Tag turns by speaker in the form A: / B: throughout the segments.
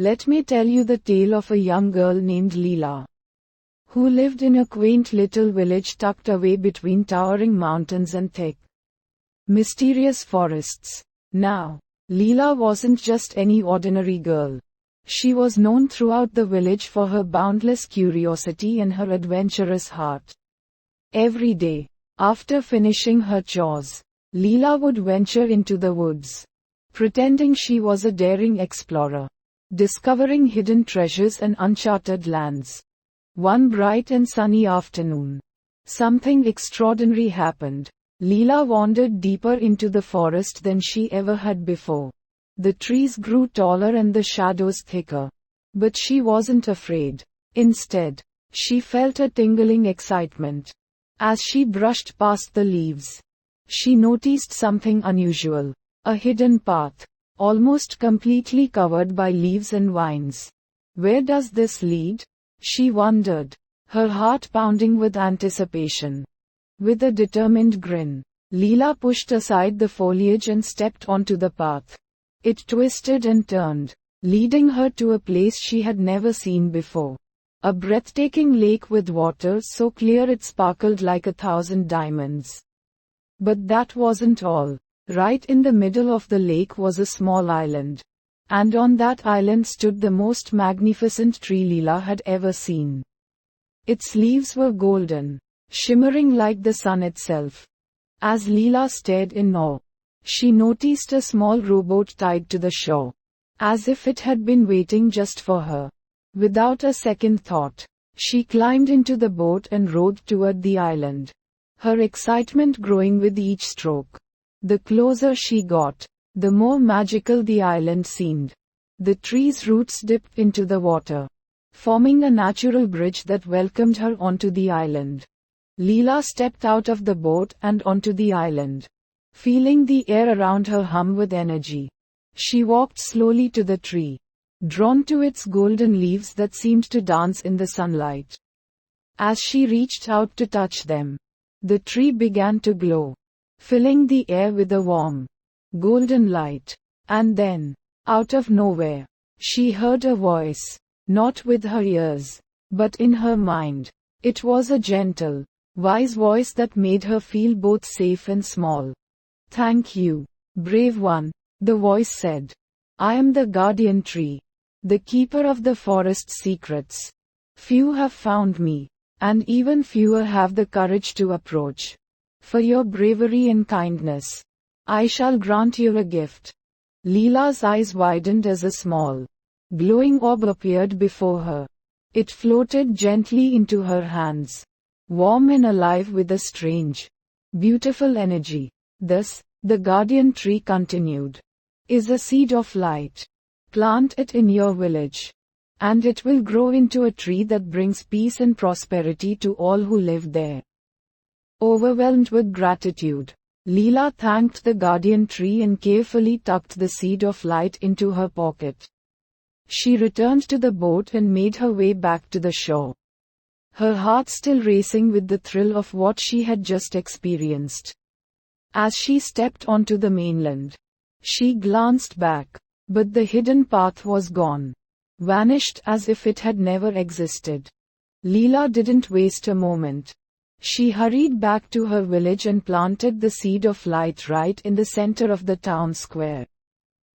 A: Let me tell you the tale of a young girl named Lila, who lived in a quaint little village tucked away between towering mountains and thick, mysterious forests. Now, Lila wasn't just any ordinary girl. She was known throughout the village for her boundless curiosity and her adventurous heart. Every day, after finishing her chores, Lila would venture into the woods, pretending she was a daring explorer, discovering hidden treasures and uncharted lands. One bright and sunny afternoon, something extraordinary happened. Lila wandered deeper into the forest than she ever had before. The trees grew taller and the shadows thicker. But she wasn't afraid. Instead, she felt a tingling excitement. As she brushed past the leaves, she noticed something unusual. A hidden path, almost completely covered by leaves and vines. Where does this lead? She wondered, her heart pounding with anticipation. With a determined grin, Lila pushed aside the foliage and stepped onto the path. It twisted and turned, leading her to a place she had never seen before. A breathtaking lake with water so clear it sparkled like 1,000 diamonds. But that wasn't all. Right in the middle of the lake was a small island. And on that island stood the most magnificent tree Lila had ever seen. Its leaves were golden, shimmering like the sun itself. As Lila stared in awe, she noticed a small rowboat tied to the shore, as if it had been waiting just for her. Without a second thought, she climbed into the boat and rowed toward the island, her excitement growing with each stroke. The closer she got, the more magical the island seemed. The tree's roots dipped into the water, forming a natural bridge that welcomed her onto the island. Lila stepped out of the boat and onto the island, feeling the air around her hum with energy. She walked slowly to the tree, drawn to its golden leaves that seemed to dance in the sunlight. As she reached out to touch them, the tree began to glow, filling the air with a warm, golden light. And then, out of nowhere, she heard a voice, not with her ears, but in her mind. It was a gentle, wise voice that made her feel both safe and small. "Thank you, brave one," the voice said. "I am the guardian tree, the keeper of the forest's secrets. Few have found me, and even fewer have the courage to approach. For your bravery and kindness, I shall grant you a gift." Lila's eyes widened as a small, glowing orb appeared before her. It floated gently into her hands, warm and alive with a strange, beautiful energy. "This," the guardian tree continued, "is a seed of light. Plant it in your village, and it will grow into a tree that brings peace and prosperity to all who live there." Overwhelmed with gratitude, Lila thanked the guardian tree and carefully tucked the seed of light into her pocket. She returned to the boat and made her way back to the shore, her heart still racing with the thrill of what she had just experienced. As she stepped onto the mainland, she glanced back, but the hidden path was gone, vanished as if it had never existed. Lila didn't waste a moment. She hurried back to her village and planted the seed of light right in the center of the town square.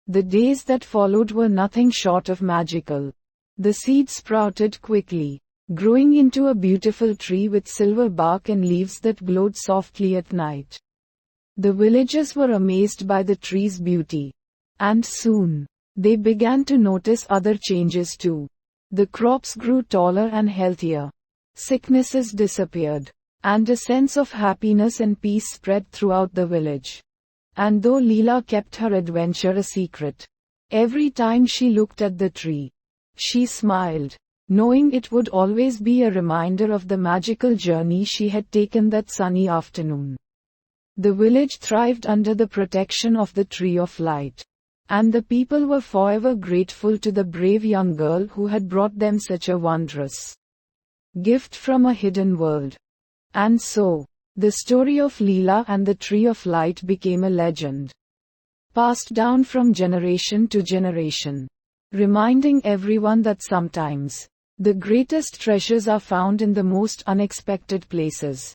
A: The days that followed were nothing short of magical. The seed sprouted quickly, growing into a beautiful tree with silver bark and leaves that glowed softly at night. The villagers were amazed by the tree's beauty. And soon, they began to notice other changes too. The crops grew taller and healthier. Sicknesses disappeared. And a sense of happiness and peace spread throughout the village. And though Lila kept her adventure a secret, every time she looked at the tree, she smiled, knowing it would always be a reminder of the magical journey she had taken that sunny afternoon. The village thrived under the protection of the Tree of Light, and the people were forever grateful to the brave young girl who had brought them such a wondrous gift from a hidden world. And so, the story of Lila and the Tree of Light became a legend, passed down from generation to generation. reminding everyone that sometimes the greatest treasures are found in the most unexpected places.